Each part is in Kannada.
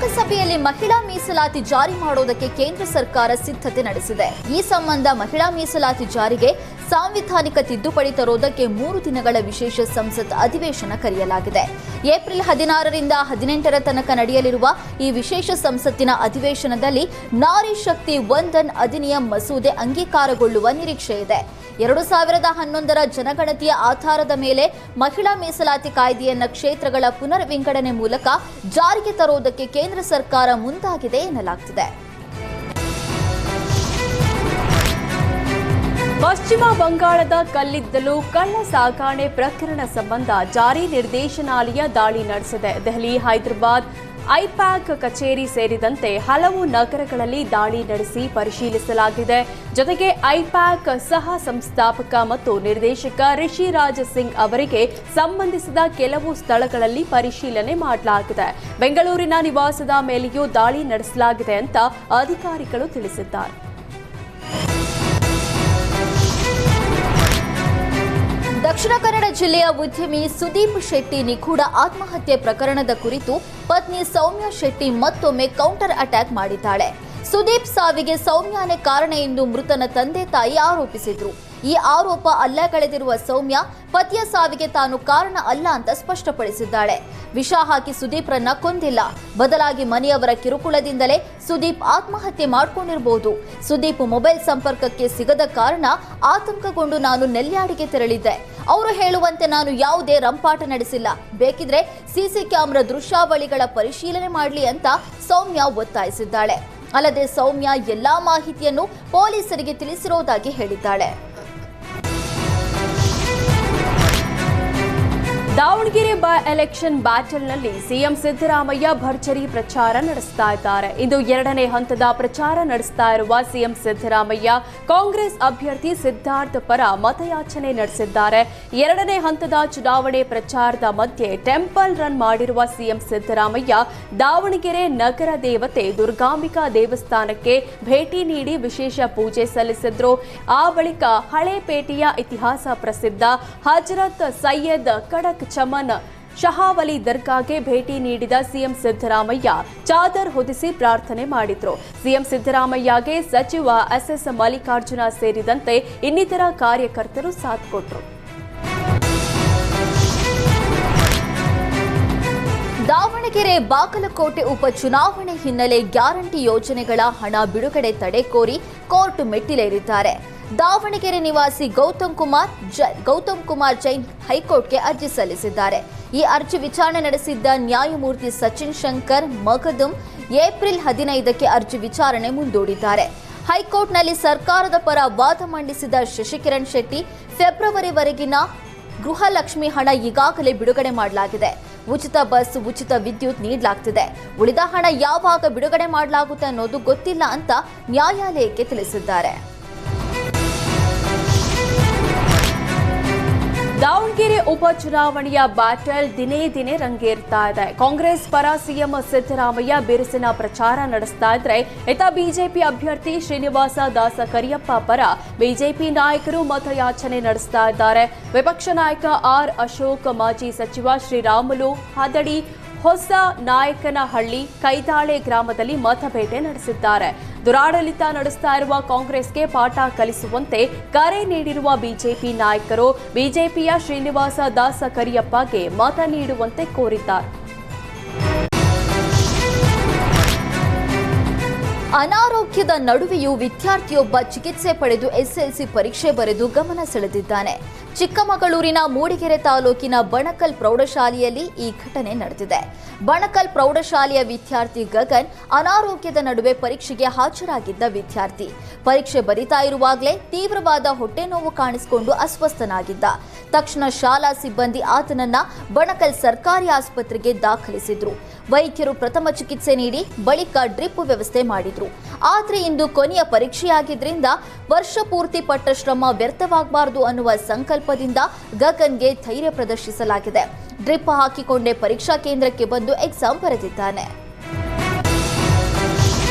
ಲೋಕಸಭೆಯಲ್ಲಿ ಮಹಿಳಾ ಮೀಸಲಾತಿ ಜಾರಿ ಮಾಡೋದಕ್ಕೆ ಕೇಂದ್ರ ಸರ್ಕಾರ ಸಿದ್ಧತೆ ನಡೆಸಿದೆ. ಈ ಸಂಬಂಧ ಮಹಿಳಾ ಮೀಸಲಾತಿ ಜಾರಿಗೆ ಸಾಂವಿಧಾನಿಕ ತಿದ್ದುಪಡಿ ತರೋದಕ್ಕೆ 3 ದಿನಗಳ ವಿಶೇಷ ಸಂಸತ್ ಅಧಿವೇಶನ ಕರೆಯಲಾಗಿದೆ. ಏಪ್ರಿಲ್ 16ರಿಂದ 18ರ ತನಕ ನಡೆಯಲಿರುವ ಈ ವಿಶೇಷ ಸಂಸತ್ತಿನ ಅಧಿವೇಶನದಲ್ಲಿ ನಾರಿ ಶಕ್ತಿ ವಂದನ್ ಅಧಿನಿಯಂ ಮಸೂದೆ ಅಂಗೀಕಾರಗೊಳ್ಳುವ ನಿರೀಕ್ಷೆ ಇದೆ. 2011ರ ಜನಗಣತಿಯ ಆಧಾರದ ಮೇಲೆ ಮಹಿಳಾ ಮೀಸಲಾತಿ ಕಾಯ್ದೆಯನ್ನ ಕ್ಷೇತ್ರಗಳ ಪುನರ್ ವಿಂಗಡಣೆ ಮೂಲಕ ಜಾರಿಗೆ ತರುವುದಕ್ಕೆ ಕೇಂದ್ರ ಸರ್ಕಾರ ಮುಂದಾಗಿದೆ ಎನ್ನಲಾಗುತ್ತಿದೆ. ಪಶ್ಚಿಮ ಬಂಗಾಳದ ಕಲ್ಲಿದ್ದಲು ಕಳ್ಳ ಸಾಗಣೆ ಪ್ರಕರಣ ಸಂಬಂಧ ಜಾರಿ ನಿರ್ದೇಶನಾಲಯ ದಾಳಿ ನಡೆಸಿದೆ. ದೆಹಲಿ, ಹೈದರಾಬಾದ್, ಐಪ್ಯಾಕ್ ಕಚೇರಿ ಸೇರಿದಂತೆ ಹಲವು ನಗರಗಳಲ್ಲಿ ದಾಳಿ ನಡೆಸಿ ಪರಿಶೀಲಿಸಲಾಗಿದೆ. ಜೊತೆಗೆ ಐಪ್ಯಾಕ್ ಸಹ ಸಂಸ್ಥಾಪಕ ಮತ್ತು ನಿರ್ದೇಶಕ ರಿಷಿರಾಜ್ ಸಿಂಗ್ ಅವರಿಗೆ ಸಂಬಂಧಿಸಿದ ಕೆಲವು ಸ್ಥಳಗಳಲ್ಲಿ ಪರಿಶೀಲನೆ ಮಾಡಲಾಗಿದೆ. ಬೆಂಗಳೂರಿನ ನಿವಾಸದ ಮೇಲೆಯೂ ದಾಳಿ ನಡೆಸಲಾಗಿದೆ ಅಂತ ಅಧಿಕಾರಿಗಳು ತಿಳಿಸಿದ್ದಾರೆ. ದಕ್ಷಿಣ ಕನ್ನಡ ಜಿಲ್ಲೆಯ ಉದ್ಯಮಿ ಸುದೀಪ್ ಶೆಟ್ಟಿ ನಿಗೂಢ ಆತ್ಮಹತ್ಯೆ ಪ್ರಕರಣದ ಕುರಿತು ಪತ್ನಿ ಸೌಮ್ಯ ಶೆಟ್ಟಿ ಮತ್ತೊಮ್ಮೆ ಕೌಂಟರ್ ಅಟ್ಯಾಕ್ ಮಾಡಿದ್ದಾಳೆ. ಸುದೀಪ್ ಸಾವಿಗೆ ಸೌಮ್ಯನೇ ಕಾರಣ ಎಂದು ಮೃತನ ತಂದೆ ತಾಯಿ ಆರೋಪಿಸಿದ್ರು. ಈ ಆರೋಪ ಅಲ್ಲಗಳೆದಿರುವ ಸೌಮ್ಯ ಪತಿಯ ಸಾವಿಗೆ ತಾನು ಕಾರಣ ಅಲ್ಲ ಅಂತ ಸ್ಪಷ್ಟಪಡಿಸಿದ್ದಾಳೆ. ವಿಷ ಹಾಕಿ ಸುದೀಪ್ರನ್ನ ಕೊಂದಿಲ್ಲ, ಬದಲಾಗಿ ಮನೆಯವರ ಕಿರುಕುಳದಿಂದಲೇ ಸುದೀಪ್ ಆತ್ಮಹತ್ಯೆ ಮಾಡಿಕೊಂಡಿರಬಹುದು. ಸುದೀಪ್ ಮೊಬೈಲ್ ಸಂಪರ್ಕಕ್ಕೆ ಸಿಗದ ಕಾರಣ ಆತಂಕಗೊಂಡು ನಾನು ನೆಲ್ಯಾಡಿಗೆ ತೆರಳಿದ್ದೆ. ಅವರು ಹೇಳುವಂತೆ ನಾನು ಯಾವುದೇ ರಂಪಾಟ ನಡೆಸಿಲ್ಲ, ಬೇಕಿದ್ರೆ ಸಿಸಿ ಕ್ಯಾಮೆರಾ ದೃಶ್ಯಾವಳಿಗಳ ಪರಿಶೀಲನೆ ಮಾಡಲಿ ಅಂತ ಸೌಮ್ಯ ಒತ್ತಾಯಿಸಿದ್ದಾಳೆ. ಅಲ್ಲದೆ ಸೌಮ್ಯ ಎಲ್ಲಾ ಮಾಹಿತಿಯನ್ನು ಪೊಲೀಸರಿಗೆ ತಿಳಿಸಿರುವುದಾಗಿ ಹೇಳಿದ್ದಾಳೆ. ದಾವಣಗೆರೆ ಬೈ ಎಲೆಕ್ಷನ್ ಬ್ಯಾಟಲ್ನಲ್ಲಿ ಸಿಎಂ ಸಿದ್ದರಾಮಯ್ಯ ಭರ್ಜರಿ ಪ್ರಚಾರ ನಡೆಸ್ತಾ ಇದ್ದಾರೆ. ಇಂದು 2ನೇ ಹಂತದ ಪ್ರಚಾರ ನಡೆಸ್ತಾ ಇರುವ ಸಿಎಂ ಸಿದ್ದರಾಮಯ್ಯ ಕಾಂಗ್ರೆಸ್ ಅಭ್ಯರ್ಥಿ ಸಿದ್ಧಾರ್ಥ್ ಪರ ಮತಯಾಚನೆ ನಡೆಸಿದ್ದಾರೆ. 2ನೇ ಹಂತದ ಚುನಾವಣೆ ಪ್ರಚಾರದ ಮಧ್ಯೆ ಟೆಂಪಲ್ ರನ್ ಮಾಡಿರುವ ಸಿಎಂ ಸಿದ್ದರಾಮಯ್ಯ ದಾವಣಗೆರೆ ನಗರ ದೇವತೆ ದುರ್ಗಾಂಬಿಕಾ ದೇವಸ್ಥಾನಕ್ಕೆ ಭೇಟಿ ನೀಡಿ ವಿಶೇಷ ಪೂಜೆ ಸಲ್ಲಿಸಿದ್ರು. ಆ ಬಳಿಕ ಹಳೇಪೇಟೆಯ ಇತಿಹಾಸ ಪ್ರಸಿದ್ಧ ಹಜರತ್ ಸೈಯದ್ ಖಡಕ್ ಚಮನ್ ಶಹಾವಲಿ ದರ್ಗಾಗೆ ಭೇಟಿ ನೀಡಿದ ಸಿಎಂ ಸಿದ್ದರಾಮಯ್ಯ ಚಾದರ್ ಹೊದಿಸಿ ಪ್ರಾರ್ಥನೆ ಮಾಡಿದ್ರು. ಸಿಎಂ ಸಿದ್ದರಾಮಯ್ಯಗೆ ಸಚಿವ ಎಸ್ಎಸ್ ಮಲ್ಲಿಕಾರ್ಜುನ ಸೇರಿದಂತೆ ಇನ್ನಿತರ ಕಾರ್ಯಕರ್ತರು ಸಾಥ್ ಕೊಟ್ಟರು. ದಾವಣಗೆರೆ ಬಾಗಲಕೋಟೆ ಉಪಚುನಾವಣೆ ಹಿನ್ನೆಲೆ ಗ್ಯಾರಂಟಿ ಯೋಜನೆಗಳ ಹಣ ಬಿಡುಗಡೆ ತಡೆ ಕೋರಿ ಕೋರ್ಟ್ ಮೆಟ್ಟಿಲೇರಿದ್ದಾರೆ. ದಾವಣಗೆರೆ ನಿವಾಸಿ ಗೌತಮ್ ಕುಮಾರ್ ಜೈನ್ ಹೈಕೋರ್ಟ್ಗೆ ಅರ್ಜಿ ಸಲ್ಲಿಸಿದ್ದಾರೆ. ಈ ಅರ್ಜಿ ವಿಚಾರಣೆ ನಡೆಸಿದ್ದ ನ್ಯಾಯಮೂರ್ತಿ ಸಚಿನ್ ಶಂಕರ್ ಮಗದುಂ ಏಪ್ರಿಲ್ 15ಕ್ಕೆ ಅರ್ಜಿ ವಿಚಾರಣೆ ಮುಂದೂಡಿದ್ದಾರೆ. ಹೈಕೋರ್ಟ್ನಲ್ಲಿ ಸರ್ಕಾರದ ಪರ ವಾದ ಮಂಡಿಸಿದ ಶಶಿಕಿರಣ್ ಶೆಟ್ಟಿ, ಫೆಬ್ರವರಿವರೆಗಿನ ಗೃಹಲಕ್ಷ್ಮಿ ಹಣ ಈಗಾಗಲೇ ಬಿಡುಗಡೆ ಮಾಡಲಾಗಿದೆ. ಉಚಿತ ಬಸ್, ಉಚಿತ ವಿದ್ಯುತ್ ನೀಡಲಾಗ್ತಿದೆ. ಉಳಿದ ಹಣ ಯಾವಾಗ ಬಿಡುಗಡೆ ಮಾಡಲಾಗುತ್ತೆ ಅನ್ನೋದು ಗೊತ್ತಿಲ್ಲ ಅಂತ ನ್ಯಾಯಾಲಯಕ್ಕೆ ತಿಳಿಸಿದ್ದಾರೆ. ದಾವಣಗೆರೆ ಉಪಚುನಾವಣೆಯ ಬ್ಯಾಟಲ್ ದಿನೇ ದಿನೇ ರಂಗೇರ್ತಾ ಇದೆ. ಕಾಂಗ್ರೆಸ್ ಪರ ಸಿಎಂ ಸಿದ್ದರಾಮಯ್ಯ ಬಿರುಸಿನ ಪ್ರಚಾರ ನಡೆಸ್ತಾ ಇದ್ರೆ, ಇತ್ತ ಬಿಜೆಪಿ ಅಭ್ಯರ್ಥಿ ಶ್ರೀನಿವಾಸ ದಾಸ ಕರಿಯಪ್ಪ ಪರ ಬಿಜೆಪಿ ನಾಯಕರು ಮತಯಾಚನೆ ನಡೆಸ್ತಾ ಇದ್ದಾರೆ. ವಿಪಕ್ಷ ನಾಯಕ ಆರ್ ಅಶೋಕ್, ಮಾಜಿ ಸಚಿವ ಶ್ರೀರಾಮುಲು ಹದಡಿ, ಹೊಸ ನಾಯಕನಹಳ್ಳಿ, ಕೈದಾಳೆ ಗ್ರಾಮದಲ್ಲಿ ಮತಬೇಟೆ ನಡೆಸಿದ್ದಾರೆ. ದುರಾಡಳಿತ ನಡೆಸ್ತಾ ಇರುವ ಕಾಂಗ್ರೆಸ್ಗೆ ಪಾಠ ಕಲಿಸುವಂತೆ ಕರೆ ನೀಡಿರುವ ಬಿಜೆಪಿ ನಾಯಕರು ಬಿಜೆಪಿಯ ಶ್ರೀನಿವಾಸ ದಾಸ ಕರಿಯಪ್ಪಗೆ ಮತ ನೀಡುವಂತೆ ಕೋರಿದ್ದಾರೆ. ಅನಾರೋಗ್ಯದ ನಡುವೆಯೂ ವಿದ್ಯಾರ್ಥಿಯೊಬ್ಬ ಚಿಕಿತ್ಸೆ ಪಡೆದು ಎಸ್ಎಲ್ಸಿ ಪರೀಕ್ಷೆ ಬರೆದು ಗಮನ ಸೆಳೆದಿದ್ದಾನೆ. ಚಿಕ್ಕಮಗಳೂರಿನ ಮೂಡಿಗೆರೆ ತಾಲೂಕಿನ ಬಣಕಲ್ ಪ್ರೌಢಶಾಲೆಯಲ್ಲಿ ಈ ಘಟನೆ ನಡೆದಿದೆ. ಬಣಕಲ್ ಪ್ರೌಢಶಾಲೆಯ ವಿದ್ಯಾರ್ಥಿ ಗಗನ್ ಅನಾರೋಗ್ಯದ ನಡುವೆ ಪರೀಕ್ಷೆಗೆ ಹಾಜರಾಗಿದ್ದ ವಿದ್ಯಾರ್ಥಿ. ಪರೀಕ್ಷೆ ಬರಿತಾ ಇರುವಾಗಲೇ ತೀವ್ರವಾದ ಹೊಟ್ಟೆ ನೋವು ಕಾಣಿಸಿಕೊಂಡು ಅಸ್ವಸ್ಥನಾಗಿದ್ದ. ತಕ್ಷಣ ಶಾಲಾ ಸಿಬ್ಬಂದಿ ಆತನನ್ನ ಬಣಕಲ್ ಸರ್ಕಾರಿ ಆಸ್ಪತ್ರೆಗೆ ದಾಖಲಿಸಿದ್ರು. ವೈದ್ಯರು ಪ್ರಥಮ ಚಿಕಿತ್ಸೆ ನೀಡಿ ಬಳಿಕ ಡ್ರಿಪ್ ವ್ಯವಸ್ಥೆ ಮಾಡಿದ್ರು. ಆದ್ರೆ ಇಂದು ಕೊನೆಯ ಪರೀಕ್ಷೆಯಾಗಿದ್ರಿಂದ ವರ್ಷ ಪೂರ್ತಿ ಪಟ್ಟ ಶ್ರಮ ವ್ಯರ್ಥವಾಗಬಾರದು ಅನ್ನುವ ಸಂಕಲ್ಪದಿಂದ ಗಗನ್ಗೆ ಧೈರ್ಯ ಪ್ರದರ್ಶಿಸಲಾಗಿದೆ. ಡ್ರಿಪ್ ಹಾಕಿಕೊಂಡೇ ಪರೀಕ್ಷಾ ಕೇಂದ್ರಕ್ಕೆ ಬಂದು ಎಕ್ಸಾಮ್ ಬರೆದಿದ್ದಾನೆ.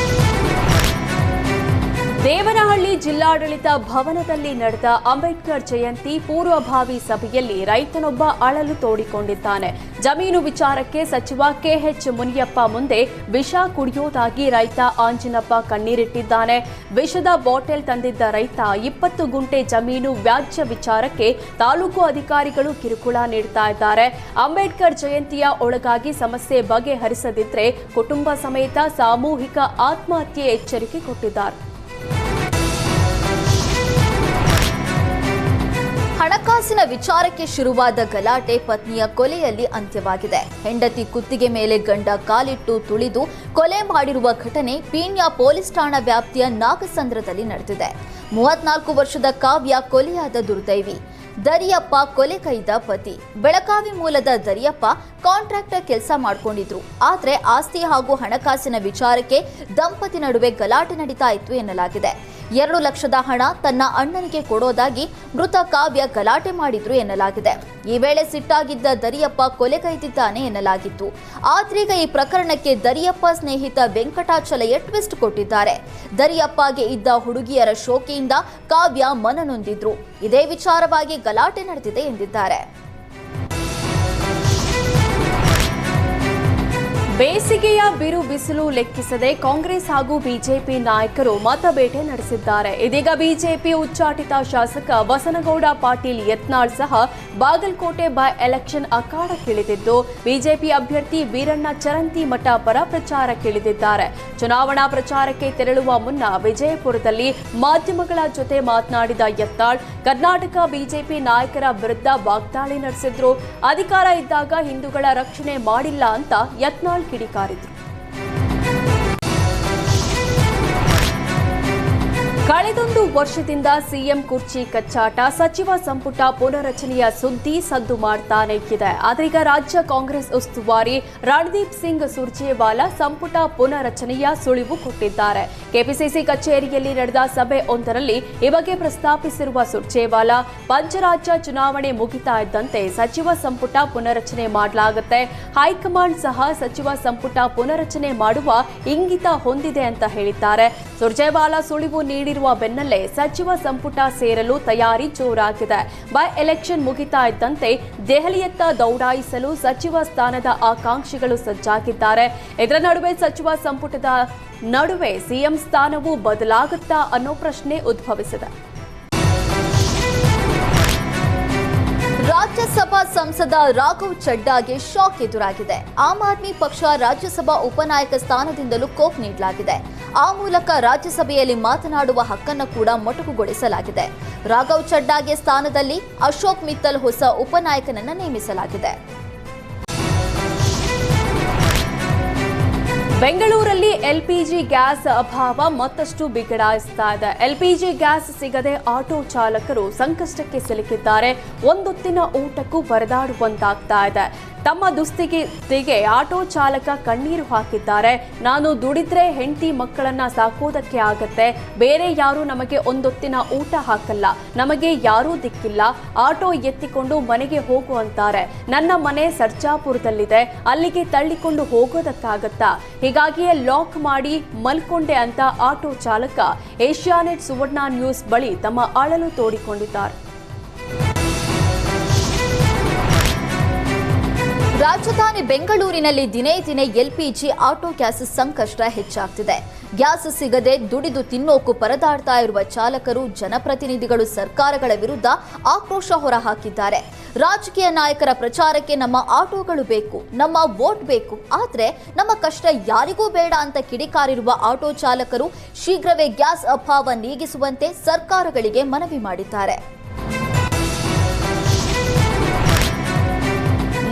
ದೇವನಹಳ್ಳಿ ಜಿಲ್ಲಾಡಳಿತ ಭವನದಲ್ಲಿ ನಡೆದ ಅಂಬೇಡ್ಕರ್ ಜಯಂತಿ ಪೂರ್ವಭಾವಿ ಸಭೆಯಲ್ಲಿ ರೈತನೊಬ್ಬ ಅಳಲು ತೋಡಿಕೊಂಡಿದ್ದಾನೆ. ಜಮೀನು ವಿಚಾರಕ್ಕೆ ಸಚಿವ ಕೆಎಚ್ ಮುನಿಯಪ್ಪ ಮುಂದೆ ವಿಷ ಕುಡಿಯೋದಾಗಿ ರೈತ ಆಂಜಿನಪ್ಪ ಕಣ್ಣೀರಿಟ್ಟಿದ್ದಾನೆ. ವಿಷದ ಬಾಟಲ್ ತಂದಿದ್ದ ರೈತ 20 ಗುಂಟೆ ಜಮೀನು ವ್ಯಾಜ್ಯ ವಿಚಾರಕ್ಕೆ ತಾಲೂಕು ಅಧಿಕಾರಿಗಳು ಕಿರುಕುಳ ನೀಡ್ತಾ ಇದ್ದಾರೆ. ಅಂಬೇಡ್ಕರ್ ಜಯಂತಿಯ ಒಳಗಾಗಿ ಸಮಸ್ಯೆ ಬಗೆಹರಿಸದಿದ್ರೆ ಕುಟುಂಬ ಸಮೇತ ಸಾಮೂಹಿಕ ಆತ್ಮಹತ್ಯೆ ಎಚ್ಚರಿಕೆ ಕೊಟ್ಟಿದ್ದಾರೆ. ಹಣಕಾಸಿನ ವಿಚಾರಕ್ಕೆ ಶುರುವಾದ ಗಲಾಟೆ ಪತ್ನಿಯ ಕೊಲೆಯಲ್ಲಿ ಅಂತ್ಯವಾಗಿದೆ. ಹೆಂಡತಿ ಕುತ್ತಿಗೆ ಮೇಲೆ ಗಂಡ ಕಾಲಿಟ್ಟು ತುಳಿದು ಕೊಲೆ ಮಾಡಿರುವ ಘಟನೆ ಪೀಣ್ಯ ಪೊಲೀಸ್ ಠಾಣಾ ವ್ಯಾಪ್ತಿಯ ನಾಗಸಂದ್ರದಲ್ಲಿ ನಡೆದಿದೆ. 34 ವರ್ಷದ ಕಾವ್ಯ ಕೊಲೆಯಾದ ದುರ್ದೈವಿ. ದರಿಯಪ್ಪ ಕೊಲೆಗೈದ ಪತಿ. ಬೆಳಗಾವಿ ಮೂಲದ ದರಿಯಪ್ಪ ಕಾಂಟ್ರಾಕ್ಟರ್ ಕೆಲಸ ಮಾಡಿಕೊಂಡಿದ್ರು. ಆದರೆ ಆಸ್ತಿ ಹಾಗೂ ಹಣಕಾಸಿನ ವಿಚಾರಕ್ಕೆ ದಂಪತಿ ನಡುವೆ ಗಲಾಟೆ ನಡೀತಾ ಇತ್ತು ಎನ್ನಲಾಗಿದೆ. 2 ಲಕ್ಷದ ಹಣ ತನ್ನ ಅಣ್ಣನಿಗೆ ಕೊಡೋದಾಗಿ ಮೃತ ಕಾವ್ಯ ಗಲಾಟೆ ಮಾಡಿದ್ರು ಎನ್ನಲಾಗಿದೆ. ಈ ವೇಳೆ ಸಿಟ್ಟಾಗಿದ್ದ ದರಿಯಪ್ಪ ಕೊಲೆಗೈದಿದ್ದಾನೆ ಎನ್ನಲಾಗಿತ್ತು. ಆದ್ರೀಗ ಈ ಪ್ರಕರಣಕ್ಕೆ ದರಿಯಪ್ಪ ಸ್ನೇಹಿತ ವೆಂಕಟಾಚಲಯ್ಯ ಟ್ವಿಸ್ಟ್ ಕೊಟ್ಟಿದ್ದಾರೆ. ದರಿಯಪ್ಪಗೆ ಇದ್ದ ಹುಡುಗಿಯರ ಶೋಕಿಯಿಂದ ಕಾವ್ಯ ಮನನೊಂದಿದ್ರು. ಇದೇ ವಿಚಾರವಾಗಿ ಗಲಾಟೆ ನಡೆದಿದೆ ಎಂದಿದ್ದಾರೆ. ಬೇಸಿಗೆಯ ಬಿರು ಬಿಸಿಲು ಲೆಕ್ಕಿಸದೆ ಕಾಂಗ್ರೆಸ್ ಹಾಗೂ ಬಿಜೆಪಿ ನಾಯಕರು ಮತಬೇಟೆ ನಡೆಸಿದ್ದಾರೆ. ಇದೀಗ ಬಿಜೆಪಿ ಉಚ್ಚಾಟಿತ ಶಾಸಕ ಬಸನಗೌಡ ಪಾಟೀಲ್ ಯತ್ನಾಳ್ ಸಹ ಬಾಗಲಕೋಟೆ ಬೈ ಎಲೆಕ್ಷನ್ ಅಖಾಡಕ್ಕಿಳಿದಿದ್ದು ಬಿಜೆಪಿ ಅಭ್ಯರ್ಥಿ ವೀರಣ್ಣ ಚರಂತಿಮಠ ಪರ ಪ್ರಚಾರಕ್ಕಿಳಿದಿದ್ದಾರೆ. ಚುನಾವಣಾ ಪ್ರಚಾರಕ್ಕೆ ತೆರಳುವ ಮುನ್ನ ವಿಜಯಪುರದಲ್ಲಿ ಮಾಧ್ಯಮಗಳ ಜೊತೆ ಮಾತನಾಡಿದ ಯತ್ನಾಳ್ ಕರ್ನಾಟಕ ಬಿಜೆಪಿ ನಾಯಕರ ವಿರುದ್ಧ ವಾಗ್ದಾಳಿ ನಡೆಸಿದ್ರು. ಅಧಿಕಾರ ಇದ್ದಾಗ ಹಿಂದೂಗಳ ರಕ್ಷಣೆ ಮಾಡಿಲ್ಲ ಅಂತ ಯತ್ನಾಳ್ ಕಿಡಿಕಾರಿದ್ರು. ಕಳೆದೊಂದು ವರ್ಷದಿಂದ ಸಿಎಂ ಕುರ್ಚಿ ಕಚ್ಚಾಟ, ಸಚಿವ ಸಂಪುಟ ಪುನರಚನೆಯ ಸುದ್ದಿ ಸದ್ದು ಮಾಡ್ತಾನೆ ಇದೆ. ಆದ್ರೀಗ ರಾಜ್ಯ ಕಾಂಗ್ರೆಸ್ ಉಸ್ತುವಾರಿ ರಣದೀಪ್ ಸಿಂಗ್ ಸುರ್ಜೇವಾಲಾ ಸಂಪುಟ ಪುನರಚನೆಯ ಸುಳಿವು ಕೊಟ್ಟಿದ್ದಾರೆ. ಕೆಪಿಸಿಸಿ ಕಚೇರಿಯಲ್ಲಿ ನಡೆದ ಸಭೆಯೊಂದರಲ್ಲಿ ಈ ಬಗ್ಗೆ ಪ್ರಸ್ತಾಪಿಸಿರುವ ಸುರ್ಜೇವಾಲಾ ಪಂಚರಾಜ್ಯ ಚುನಾವಣೆ ಮುಗಿತಾ ಇದ್ದಂತೆ ಸಚಿವ ಸಂಪುಟ ಪುನರಚನೆ ಮಾಡಲಾಗುತ್ತೆ. ಹೈಕಮಾಂಡ್ ಸಹ ಸಚಿವ ಸಂಪುಟ ಪುನರಚನೆ ಮಾಡುವ ಇಂಗಿತ ಹೊಂದಿದೆ ಅಂತ ಹೇಳಿದ್ದಾರೆ. ಸುರ್ಜೇವಾಲಾ ಸುಳಿವು ನೀಡಿರುವ ಬೆನ್ನಲ್ಲೇ ಸಚಿವ ಸಂಪುಟ ಸೇರಲು ತಯಾರಿ ಜೋರಾಗಿದೆ. ಬೈ ಎಲೆಕ್ಷನ್ ಮುಗಿತಾ ಇದ್ದಂತೆ ದೆಹಲಿಯತ್ತ ದೌಡಾಯಿಸಲು ಸಚಿವ ಸ್ಥಾನದ ಆಕಾಂಕ್ಷಿಗಳು ಸಜ್ಜಾಗಿದ್ದಾರೆ. ಇದರ ನಡುವೆ ಸಚಿವ ಸಂಪುಟದ ನಡುವೆ ಸಿಎಂ ಸ್ಥಾನವೂ ಬದಲಾಗುತ್ತಾ ಅನ್ನೋ ಪ್ರಶ್ನೆ ಉದ್ಭವಿಸಿದೆ. ರಾಜ್ಯಸಭಾ ಸಂಸದ ರಾಘವ್ ಚಡ್ಡಾಗೆ ಶಾಕ್ ಎದುರಾಗಿದೆ. ಆಮ್ ಆದ್ಮಿ ಪಕ್ಷ ರಾಜ್ಯಸಭಾ ಉಪನಾಯಕ ಸ್ಥಾನದಿಂದಲೂ ಕೋಪ್ ನೀಡಲಾಗಿದೆ. ಆ ಮೂಲಕ ರಾಜ್ಯಸಭೆಯಲ್ಲಿ ಮಾತನಾಡುವ ಹಕ್ಕನ್ನು ಕೂಡ ಮೊಟಕುಗೊಳಿಸಲಾಗಿದೆ. ರಾಘವ್ ಚಡ್ಡಾಗೆ ಸ್ಥಾನದಲ್ಲಿ ಅಶೋಕ್ ಮಿತ್ತಲ್ ಹೊಸ ಉಪನಾಯಕನನ್ನು ನೇಮಿಸಲಾಗಿದೆ. ಬೆಂಗಳೂರಲ್ಲಿ ಎಲ್ಪಿಜಿ ಗ್ಯಾಸ್ ಅಭಾವ ಮತ್ತಷ್ಟು ಬಿಗಡಾಯಿಸ್ತಾ ಇದೆ. ಎಲ್ಪಿಜಿ ಗ್ಯಾಸ್ ಸಿಗದೆ ಆಟೋ ಚಾಲಕರು ಸಂಕಷ್ಟಕ್ಕೆ ಸಿಲುಕಿದ್ದಾರೆ. ಒಂದೊತ್ತಿನ ಊಟಕ್ಕೂ ಪರದಾಡುವಂತಾಗ್ತಾ ಇದೆ. ತಮ್ಮ ದುಸ್ಥಿತಿಗೆ ಆಟೋ ಚಾಲಕ ಕಣ್ಣೀರು ಹಾಕಿದ್ದಾರೆ. ನಾನು ದುಡಿದ್ರೆ ಹೆಂಡತಿ ಮಕ್ಕಳನ್ನ ಸಾಕೋದಕ್ಕೆ ಆಗತ್ತೆ, ಬೇರೆ ಯಾರು ನಮಗೆ ಒಂದೊತ್ತಿನ ಊಟ ಹಾಕಲ್ಲ, ನಮಗೆ ಯಾರೂ ದಿಕ್ಕಿಲ್ಲ, ಆಟೋ ಎತ್ತಿಕೊಂಡು ಮನೆಗೆ ಹೋಗು ಅಂತಾರೆ. ನನ್ನ ಮನೆ ಸರ್ಜಾಪುರದಲ್ಲಿದೆ, ಅಲ್ಲಿಗೆ ತಳ್ಳಿಕೊಂಡು ಹೋಗೋದಕ್ಕಾಗತ್ತಾ? ಹೀಗಾಗಿಯೇ ಲಾಕ್ ಮಾಡಿ ಮಲ್ಕೊಂಡೆ ಅಂತ ಆಟೋ ಚಾಲಕ ಏಷ್ಯಾನೆಟ್ ಸುವರ್ಣ ನ್ಯೂಸ್ ಬಳಿ ತಮ್ಮ ಅಳಲು ತೋಡಿಕೊಂಡಿದ್ದಾರೆ. ರಾಜಧಾನಿ ಬೆಂಗಳೂರಿನಲ್ಲಿ ದಿನೇ ದಿನೇ ಎಲ್ಪಿಜಿ ಆಟೋ ಗ್ಯಾಸ್ ಸಂಕಷ್ಟ ಹೆಚ್ಚಾಗ್ತಿದೆ. ಗ್ಯಾಸ್ ಸಿಗದೆ ದುಡಿದು ತಿನ್ನೋಕು ಪರದಾಡ್ತಾ ಇರುವ ಚಾಲಕರು, ಜನಪ್ರತಿನಿಧಿಗಳು ಸರ್ಕಾರಗಳ ವಿರುದ್ಧ ಆಕ್ರೋಶ ಹೊರಹಾಕಿದ್ದಾರೆ. ರಾಜಕೀಯ ನಾಯಕರ ಪ್ರಚಾರಕ್ಕೆ ನಮ್ಮ ಆಟೋಗಳು ಬೇಕು, ನಮ್ಮ ವೋಟ್ ಬೇಕು, ಆದ್ರೆ ನಮ್ಮ ಕಷ್ಟ ಯಾರಿಗೂ ಬೇಡ ಅಂತ ಕಿಡಿಕಾರಿರುವ ಆಟೋ ಚಾಲಕರು ಶೀಘ್ರವೇ ಗ್ಯಾಸ್ ಅಭಾವ ನೀಗಿಸುವಂತೆ ಸರ್ಕಾರಗಳಿಗೆ ಮನವಿ ಮಾಡಿದ್ದಾರೆ.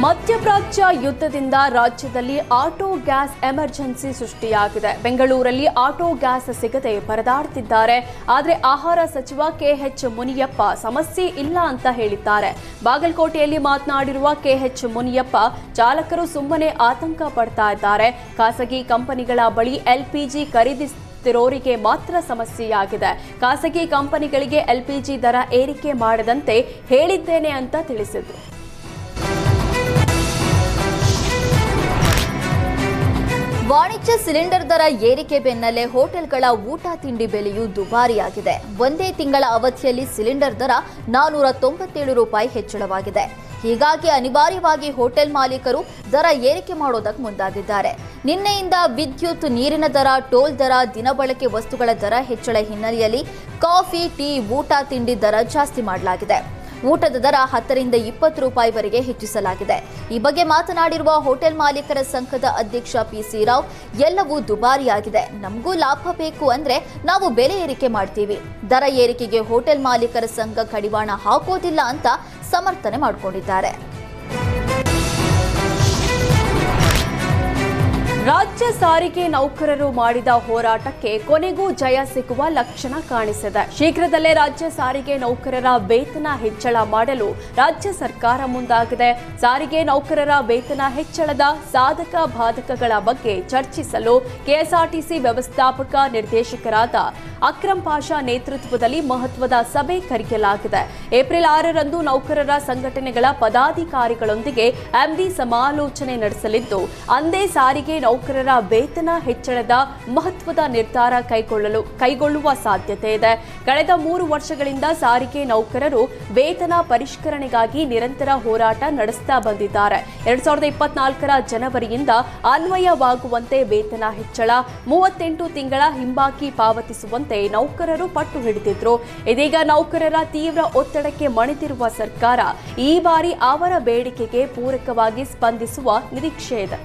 ಮಧ್ಯಪ್ರಾಚ್ಯ ಯುದ್ಧದಿಂದ ರಾಜ್ಯದಲ್ಲಿ ಆಟೋ ಗ್ಯಾಸ್ ಎಮರ್ಜೆನ್ಸಿ ಸೃಷ್ಟಿಯಾಗಿದೆ. ಬೆಂಗಳೂರಲ್ಲಿ ಆಟೋ ಗ್ಯಾಸ್ ಸಿಗದೆ ಪರದಾಡ್ತಿದ್ದಾರೆ. ಆದರೆ ಆಹಾರ ಸಚಿವ ಕೆಎಚ್ ಮುನಿಯಪ್ಪ ಸಮಸ್ಯೆ ಇಲ್ಲ ಅಂತ ಹೇಳಿದ್ದಾರೆ. ಬಾಗಲಕೋಟೆಯಲ್ಲಿ ಮಾತನಾಡಿರುವ ಕೆಎಚ್ ಮುನಿಯಪ್ಪ ಚಾಲಕರು ಸುಮ್ಮನೆ ಆತಂಕ ಪಡ್ತಾ ಇದ್ದಾರೆ. ಖಾಸಗಿ ಕಂಪನಿಗಳ ಬಳಿ ಎಲ್ಪಿಜಿ ಖರೀದಿಸುತ್ತಿರೋರಿಗೆ ಮಾತ್ರ ಸಮಸ್ಯೆಯಾಗಿದೆ. ಖಾಸಗಿ ಕಂಪನಿಗಳಿಗೆ ಎಲ್ಪಿಜಿ ದರ ಏರಿಕೆ ಮಾಡದಂತೆ ಹೇಳಿದ್ದೇನೆ ಅಂತ ತಿಳಿಸಿದರು. ವಾಣಿಜ್ಯ ಸಿಲಿಂಡರ್ ದರ ಏರಿಕೆ ಬೆನ್ನಲ್ಲೇ ಹೋಟೆಲ್ಗಳ ಊಟ ತಿಂಡಿ ಬೆಲೆಯೂ ದುಬಾರಿಯಾಗಿದೆ. ಒಂದೇ ತಿಂಗಳ ಅವಧಿಯಲ್ಲಿ ಸಿಲಿಂಡರ್ ದರ 497 ರೂಪಾಯಿ ಹೆಚ್ಚಳವಾಗಿದೆ. ಹೀಗಾಗಿ ಅನಿವಾರ್ಯವಾಗಿ ಹೋಟೆಲ್ ಮಾಲೀಕರು ದರ ಏರಿಕೆ ಮಾಡೋದಕ್ಕೆ ಮುಂದಾಗಿದ್ದಾರೆ. ನಿನ್ನೆಯಿಂದ ವಿದ್ಯುತ್, ನೀರಿನ ದರ, ಟೋಲ್ ದರ, ದಿನಬಳಕೆ ವಸ್ತುಗಳ ದರ ಹೆಚ್ಚಳ ಹಿನ್ನೆಲೆಯಲ್ಲಿ ಕಾಫಿ, ಟೀ, ಊಟ ತಿಂಡಿ ದರ ಜಾಸ್ತಿ ಮಾಡಲಾಗಿದೆ. ಊಟದ ದರ 10 ರಿಂದ 20 ರೂಪಾಯಿವರೆಗೆ ಹೆಚ್ಚಿಸಲಾಗಿದೆ. ಈ ಬಗ್ಗೆ ಮಾತನಾಡಿರುವ ಹೋಟೆಲ್ ಮಾಲೀಕರ ಸಂಘದ ಅಧ್ಯಕ್ಷ PC ರಾವ್, ಎಲ್ಲವೂ ದುಬಾರಿಯಾಗಿದೆ, ನಮಗೂ ಲಾಭ ಬೇಕು ಅಂದ್ರೆ ನಾವು ಬೆಲೆ ಏರಿಕೆ ಮಾಡ್ತೀವಿ. ದರ ಏರಿಕೆಗೆ ಹೋಟೆಲ್ ಮಾಲೀಕರ ಸಂಘ ಕಡಿವಾಣ ಹಾಕೋದಿಲ್ಲ ಅಂತ ಸಮರ್ಥನೆ ಮಾಡಿಕೊಂಡಿದ್ದಾರೆ. ರಾಜ್ಯ ಸಾರಿಗೆ ನೌಕರರು ಮಾಡಿದ ಹೋರಾಟಕ್ಕೆ ಕೊನೆಗೂ ಜಯ ಸಿಗುವ ಲಕ್ಷಣ ಕಾಣಿಸಿದೆ. ಶೀಘ್ರದಲ್ಲೇ ರಾಜ್ಯ ಸಾರಿಗೆ ನೌಕರರ ವೇತನ ಹೆಚ್ಚಳ ಮಾಡಲು ರಾಜ್ಯ ಸರ್ಕಾರ ಮುಂದಾಗಿದೆ. ಸಾರಿಗೆ ನೌಕರರ ವೇತನ ಹೆಚ್ಚಳದ ಸಾಧಕ ಬಾಧಕಗಳ ಬಗ್ಗೆ ಚರ್ಚಿಸಲು ಕೆಎಸ್ಆರ್ಟಿಸಿ ವ್ಯವಸ್ಥಾಪಕ ನಿರ್ದೇಶಕರಾದ ಅಕ್ರಮ್ ಪಾಷಾ ನೇತೃತ್ವದಲ್ಲಿ ಮಹತ್ವದ ಸಭೆ ಕರೆಯಲಾಗಿದೆ. ಏಪ್ರಿಲ್ 6ರಂದು ನೌಕರರ ಸಂಘಟನೆಗಳ ಪದಾಧಿಕಾರಿಗಳೊಂದಿಗೆ MD ಸಮಾಲೋಚನೆ ನಡೆಸಲಿದ್ದು, ಅಂದೇ ಸಾರಿಗೆ ನೌಕರರ ವೇತನ ಹೆಚ್ಚಳದ ಮಹತ್ವದ ನಿರ್ಧಾರ ಕೈಗೊಳ್ಳುವ ಸಾಧ್ಯತೆ ಇದೆ. ಕಳೆದ 3 ವರ್ಷಗಳಿಂದ ಸಾರಿಗೆ ನೌಕರರು ವೇತನ ಪರಿಷ್ಕರಣೆಗಾಗಿ ನಿರಂತರ ಹೋರಾಟ ನಡೆಸ್ತಾ ಬಂದಿದ್ದಾರೆ. 2024ರ ಜನವರಿಯಿಂದ ಅನ್ವಯವಾಗುವಂತೆ ವೇತನ ಹೆಚ್ಚಳ, 38 ತಿಂಗಳ ಹಿಂಬಾಕಿ ಪಾವತಿಸುವಂತೆ ನೌಕರರು ಪಟ್ಟು ಹಿಡಿದಿದ್ರು. ಇದೀಗ ನೌಕರರ ತೀವ್ರ ಒತ್ತಡಕ್ಕೆ ಮಣಿದಿರುವ ಸರ್ಕಾರ ಈ ಬಾರಿ ಅವರ ಬೇಡಿಕೆಗೆ ಪೂರಕವಾಗಿ ಸ್ಪಂದಿಸುವ ನಿರೀಕ್ಷೆ ಇದೆ.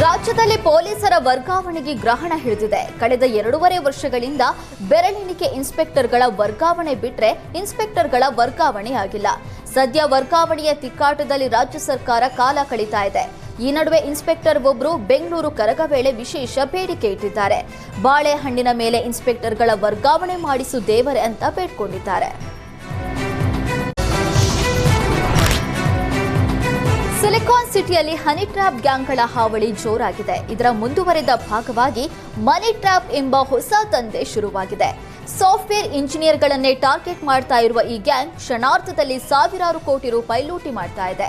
ರಾಜ್ಯದಲ್ಲಿ ಪೊಲೀಸರ ವರ್ಗಾವಣೆಗೆ ಗ್ರಹಣ ಹಿಡಿದಿದೆ. ಕಳೆದ 2.5 ವರ್ಷಗಳಿಂದ ಬೆರಳೆಣಿಕೆ ಇನ್ಸ್ಪೆಕ್ಟರ್ಗಳ ವರ್ಗಾವಣೆ ಬಿಟ್ರೆ ಇನ್ಸ್ಪೆಕ್ಟರ್ಗಳ ವರ್ಗಾವಣೆ ಆಗಿಲ್ಲ. ಸದ್ಯ ವರ್ಗಾವಣೆಯ ತಿಕ್ಕಾಟದಲ್ಲಿ ರಾಜ್ಯ ಸರ್ಕಾರ ಕಾಲ ಕಳೀತಾ ಇದೆ. ಈ ನಡುವೆ ಇನ್ಸ್ಪೆಕ್ಟರ್ ಒಬ್ಬರು ಬೆಂಗಳೂರು ಕರಗ ವೇಳೆ ವಿಶೇಷ ಬೇಡಿಕೆ ಇಟ್ಟಿದ್ದಾರೆ. ಬಾಳೆಹಣ್ಣಿನ ಮೇಲೆ ಇನ್ಸ್ಪೆಕ್ಟರ್ಗಳ ವರ್ಗಾವಣೆ ಮಾಡಿಸು ದೇವರೇ ಅಂತ ಬೇಡ್ಕೊಂಡಿದ್ದಾರೆ. ಸಿಲಿಕಾನ್ ಸಿಟಿಯಲ್ಲಿ ಹನಿ ಟ್ರ್ಯಾಪ್ ಗ್ಯಾಂಗ್ಗಳ ಹಾವಳಿ ಜೋರಾಗಿದೆ. ಇದರ ಮುಂದುವರೆದ ಭಾಗವಾಗಿ ಮನಿ ಟ್ರ್ಯಾಪ್ ಎಂಬ ಹೊಸ ದಂಧೆ ಶುರುವಾಗಿದೆ. ಸಾಫ್ಟ್ವೇರ್ ಇಂಜಿನಿಯರ್ಗಳನ್ನೇ ಟಾರ್ಗೆಟ್ ಮಾಡ್ತಾ ಇರುವ ಈ ಗ್ಯಾಂಗ್ ಕ್ಷಣಾರ್ಧದಲ್ಲಿ ಸಾವಿರಾರು ಕೋಟಿ ರೂಪಾಯಿ ಲೂಟಿ ಮಾಡ್ತಾ ಇದೆ.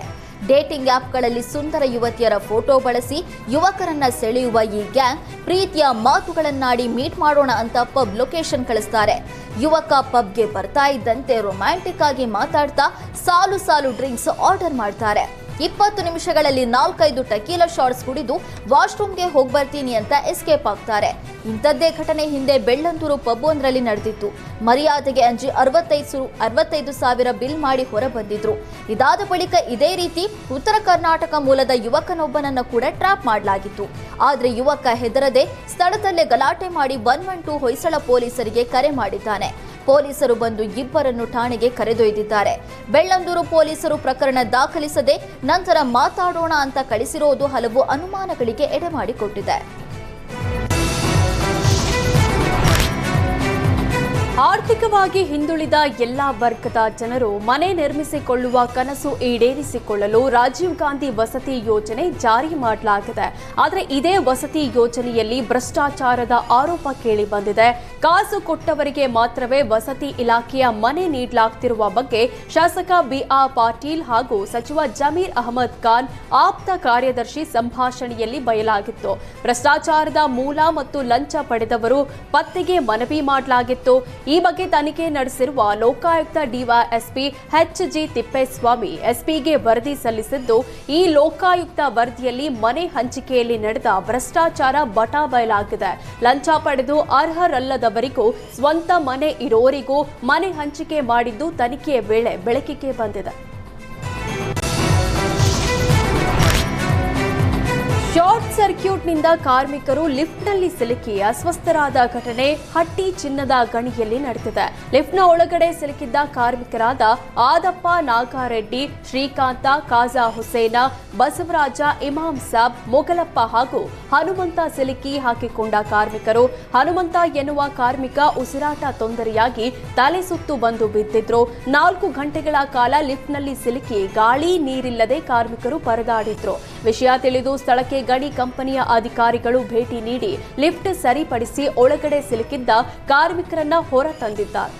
ಡೇಟಿಂಗ್ ಆಪ್ಗಳಲ್ಲಿ ಸುಂದರ ಯುವತಿಯರ ಫೋಟೋ ಬಳಸಿ ಯುವಕರನ್ನ ಸೆಳೆಯುವ ಈ ಗ್ಯಾಂಗ್ ಪ್ರೀತಿಯ ಮಾತುಗಳನ್ನಾಡಿ ಮೀಟ್ ಮಾಡೋಣ ಅಂತ ಪಬ್ ಲೊಕೇಶನ್ ಕಳಿಸ್ತಾರೆ. ಯುವಕ ಪಬ್ಗೆ ಬರ್ತಾ ಇದ್ದಂತೆ ರೊಮ್ಯಾಂಟಿಕ್ ಆಗಿ ಮಾತಾಡ್ತಾ ಸಾಲು ಸಾಲು ಡ್ರಿಂಕ್ಸ್ ಆರ್ಡರ್ ಮಾಡ್ತಾರೆ. 20 ನಿಮಿಷಗಳಲ್ಲಿ 4-5 ಟಕೀಲಾ ಶಾಟ್ಸ್ ಕುಡಿದು ವಾಶ್ರೂಮ್ಗೆ ಹೋಗಿ ಬರ್ತೀನಿ ಅಂತ ಎಸ್ಕೇಪ್ ಆಗ್ತಾರೆ. ಇಂಥದ್ದೇ ಘಟನೆ ಹಿಂದೆ ಬೆಳ್ಳಂದೂರು ಪಬ್ ಒಂದರಲ್ಲಿ ನಡೆದಿತ್ತು. ಮರ್ಯಾದೆಗೆ ಅಂಜಿ 65,000 ಬಿಲ್ ಮಾಡಿ ಹೊರ ಬಂದಿದ್ರು. ಇದಾದ ಬಳಿಕ ಇದೇ ರೀತಿ ಉತ್ತರ ಕರ್ನಾಟಕ ಮೂಲದ ಯುವಕನೊಬ್ಬನನ್ನ ಕೂಡ ಟ್ರ್ಯಾಪ್ ಮಾಡಲಾಗಿತ್ತು. ಆದ್ರೆ ಯುವಕ ಹೆದರದೆ ಸ್ಥಳದಲ್ಲೇ ಗಲಾಟೆ ಮಾಡಿ 112 ಹೊಯ್ಸಳ ಪೊಲೀಸರಿಗೆ ಕರೆ ಮಾಡಿದ್ದಾನೆ. ಪೊಲೀಸರು ಬಂದು ಇಬ್ಬರನ್ನು ಠಾಣೆಗೆ ಕರೆದೊಯ್ದಿದ್ದಾರೆ. ಬೆಳ್ಳಂದೂರು ಪೊಲೀಸರು ಪ್ರಕರಣ ದಾಖಲಿಸದೆ ನಂತರ ಮಾತಾಡೋಣ ಅಂತ ಕಳಿಸಿರೋದು ಹಲವು ಅನುಮಾನಗಳಿಗೆ ಎಡೆಮಾಡಿಕೊಟ್ಟಿದೆ. ಆರ್ಥಿಕವಾಗಿ ಹಿಂದುಳಿದ ಎಲ್ಲಾ ವರ್ಗದ ಜನರು ಮನೆ ನಿರ್ಮಿಸಿಕೊಳ್ಳುವ ಕನಸು ಈಡೇರಿಸಿಕೊಳ್ಳಲು ರಾಜೀವ್ ಗಾಂಧಿ ವಸತಿ ಯೋಜನೆ ಜಾರಿ ಮಾಡಲಾಗಿದೆ. ಆದರೆ ಇದೇ ವಸತಿ ಯೋಜನೆಯಲ್ಲಿ ಭ್ರಷ್ಟಾಚಾರದ ಆರೋಪ ಕೇಳಿ ಬಂದಿದೆ. ಕಾಸು ಕೊಟ್ಟವರಿಗೆ ಮಾತ್ರವೇ ವಸತಿ ಇಲಾಖೆಯ ಮನೆ ನೀಡಲಾಗ್ತಿರುವ ಬಗ್ಗೆ ಶಾಸಕ BR ಪಾಟೀಲ್ ಹಾಗೂ ಸಚಿವ ಜಮೀರ್ ಅಹಮದ್ ಖಾನ್ ಆಪ್ತ ಕಾರ್ಯದರ್ಶಿ ಸಂಭಾಷಣೆಯಲ್ಲಿ ಬಯಲಾಗಿತ್ತು. ಭ್ರಷ್ಟಾಚಾರದ ಮೂಲ ಮತ್ತು ಲಂಚ ಪಡೆದವರು ಪತ್ತೆಗೆ ಮನವಿ ಮಾಡಲಾಗಿತ್ತು. ಈ ಬಗ್ಗೆ ತನಿಖೆ ನಡೆಸಿರುವ ಲೋಕಾಯುಕ್ತ ಡಿವೈಎಸ್ಪಿ HG ತಿಪ್ಪೇಸ್ವಾಮಿ ಎಸ್ಪಿಗೆ ವರದಿ ಸಲ್ಲಿಸಿದ್ದು, ಈ ಲೋಕಾಯುಕ್ತ ವರದಿಯಲ್ಲಿ ಮನೆ ಹಂಚಿಕೆಯಲ್ಲಿ ನಡೆದ ಭ್ರಷ್ಟಾಚಾರ ಬಟಾ ಬಯಲಾಗಿದೆ. ಲಂಚ ಪಡೆದು ಅರ್ಹರಲ್ಲದವರಿಗೂ ಸ್ವಂತ ಮನೆ ಇರೋರಿಗೂ ಮನೆ ಹಂಚಿಕೆ ಮಾಡಿದ್ದು ತನಿಖೆಯ ವೇಳೆ ಬೆಳಕಿಗೆ ಬಂದಿದೆ. ಶಾರ್ಟ್ ಸರ್ಕ್ಯೂಟ್ನಿಂದ ಕಾರ್ಮಿಕರು ಲಿಫ್ಟ್ನಲ್ಲಿ ಸಿಲುಕಿ ಅಸ್ವಸ್ಥರಾದ ಘಟನೆ ಹಟ್ಟಿ ಚಿನ್ನದ ಗಣಿಯಲ್ಲಿ ನಡೆದಿದೆ. ಲಿಫ್ಟ್ನ ಒಳಗಡೆ ಸಿಲುಕಿದ್ದ ಕಾರ್ಮಿಕರಾದ ಆದಪ್ಪ, ನಾಗಾರೆಡ್ಡಿ, ಶ್ರೀಕಾಂತ, ಕಾಜಾ ಹುಸೇನ, ಬಸವರಾಜ, ಇಮಾಮ್ ಸಾಬ್, ಮೊಗಲಪ್ಪ ಹಾಗೂ ಹನುಮಂತ ಸಿಲುಕಿ ಹಾಕಿಕೊಂಡ ಕಾರ್ಮಿಕರು. ಹನುಮಂತ ಎನ್ನುವ ಕಾರ್ಮಿಕ ಉಸಿರಾಟ ತೊಂದರೆಯಾಗಿ ತಲೆ ಸುತ್ತು ಬಂದು ಬಿದ್ದಿದ್ರು. 4 ಗಂಟೆಗಳ ಕಾಲ ಲಿಫ್ಟ್ನಲ್ಲಿ ಸಿಲುಕಿ ಗಾಳಿ ನೀರಿಲ್ಲದೆ ಕಾರ್ಮಿಕರು ಪರದಾಡಿದ್ರು. ವಿಷಯ ತಿಳಿದು ಸ್ಥಳಕ್ಕೆ ಗಣಿ ಕಂಪನಿಯ ಅಧಿಕಾರಿಗಳು ಭೇಟಿ ನೀಡಿ ಲಿಫ್ಟ್ ಸರಿಪಡಿಸಿ ಒಳಗಡೆ ಸಿಲುಕಿದ್ದ ಕಾರ್ಮಿಕರನ್ನ ಹೊರ ತಂದಿದ್ದಾರೆ.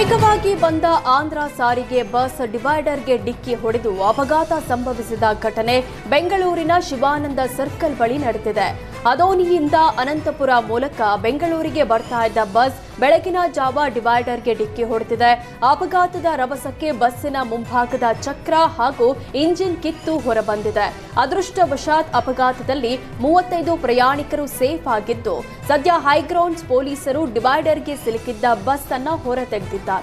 ವೇಗವಾಗಿ ಬಂದ ಆಂಧ್ರ ಸಾರಿಗೆ ಬಸ್ ಡಿವೈಡರ್ಗೆ ಡಿಕ್ಕಿ ಹೊಡೆದು ಅಪಘಾತ ಸಂಭವಿಸಿದ ಘಟನೆ ಬೆಂಗಳೂರಿನ ಶಿವಾನಂದ ಸರ್ಕಲ್ ಬಳಿ ನಡೆದಿದೆ. ಅದೋನಿಯಿಂದ ಅನಂತಪುರ ಮೂಲಕ ಬೆಂಗಳೂರಿಗೆ ಬರ್ತಾ ಇದ್ದ ಬಸ್ ಬೆಳಗಿನ ಜಾವ ಡಿವೈಡರ್ಗೆ ಡಿಕ್ಕಿ ಹೊಡೆದಿದೆ. ಅಪಘಾತದ ರಭಸಕ್ಕೆ ಬಸ್ಸಿನ ಮುಂಭಾಗದ ಚಕ್ರ ಹಾಗೂ ಇಂಜಿನ್ ಕಿತ್ತು ಹೊರಬಂದಿದೆ. ಅದೃಷ್ಟವಶಾತ್ ಅಪಘಾತದಲ್ಲಿ 35 ಪ್ರಯಾಣಿಕರು ಸೇಫ್ ಆಗಿದ್ದು, ಸದ್ಯ ಹೈಗ್ರೌಂಡ್ಸ್ ಪೊಲೀಸರು ಡಿವೈಡರ್ಗೆ ಸಿಲುಕಿದ್ದ ಬಸ್ ಅನ್ನು ಹೊರತೆಗೆದಿದ್ದಾರೆ.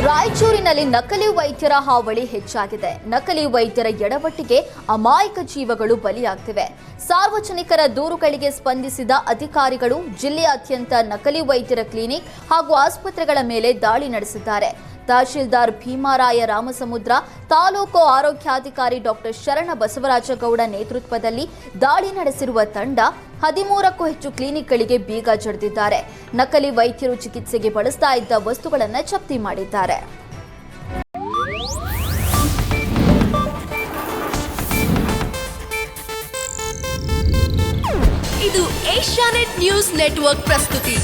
ರಾಯಚೂರಿನಲ್ಲಿ ನಕಲಿ ವೈದ್ಯರ ಹಾವಳಿ ಹೆಚ್ಚಾಗಿದೆ. ನಕಲಿ ವೈದ್ಯರ ಎಡವಟ್ಟಿಗೆ ಅಮಾಯಕ ಜೀವಗಳು ಬಲಿಯಾಗ್ತಿವೆ. ಸಾರ್ವಜನಿಕರ ದೂರುಗಳಿಗೆ ಸ್ಪಂದಿಸಿದ ಅಧಿಕಾರಿಗಳು ಜಿಲ್ಲೆಯಾದ್ಯಂತ ನಕಲಿ ವೈದ್ಯರ ಕ್ಲಿನಿಕ್ ಹಾಗೂ ಆಸ್ಪತ್ರೆಗಳ ಮೇಲೆ ದಾಳಿ ನಡೆಸಿದ್ದಾರೆ. ತಹಶೀಲ್ದಾರ್ ಭೀಮಾರಾಯ ರಾಮಸಮುದ್ರ, ತಾಲೂಕು ಆರೋಗ್ಯಾಧಿಕಾರಿ ಡಾಕ್ಟರ್ ಶರಣ ಬಸವರಾಜಗೌಡ ನೇತೃತ್ವದಲ್ಲಿ ದಾಳಿ ನಡೆಸಿರುವ ತಂಡ 13ಕ್ಕೂ ಹೆಚ್ಚು ಕ್ಲಿನಿಕ್ಗಳಿಗೆ ಬೀಗ ಜಡಿದಿದ್ದಾರೆ. ನಕಲಿ ವೈದ್ಯರು ಚಿಕಿತ್ಸೆಗೆ ಬಳಸ್ತಾ ಇದ್ದ ವಸ್ತುಗಳನ್ನು ಜಪ್ತಿ ಮಾಡಿದ್ದಾರೆ. ಇದು ಏಷ್ಯಾನೆಟ್ ನ್ಯೂಸ್ ನೆಟ್ವರ್ಕ್ ಪ್ರಸ್ತುತಿ.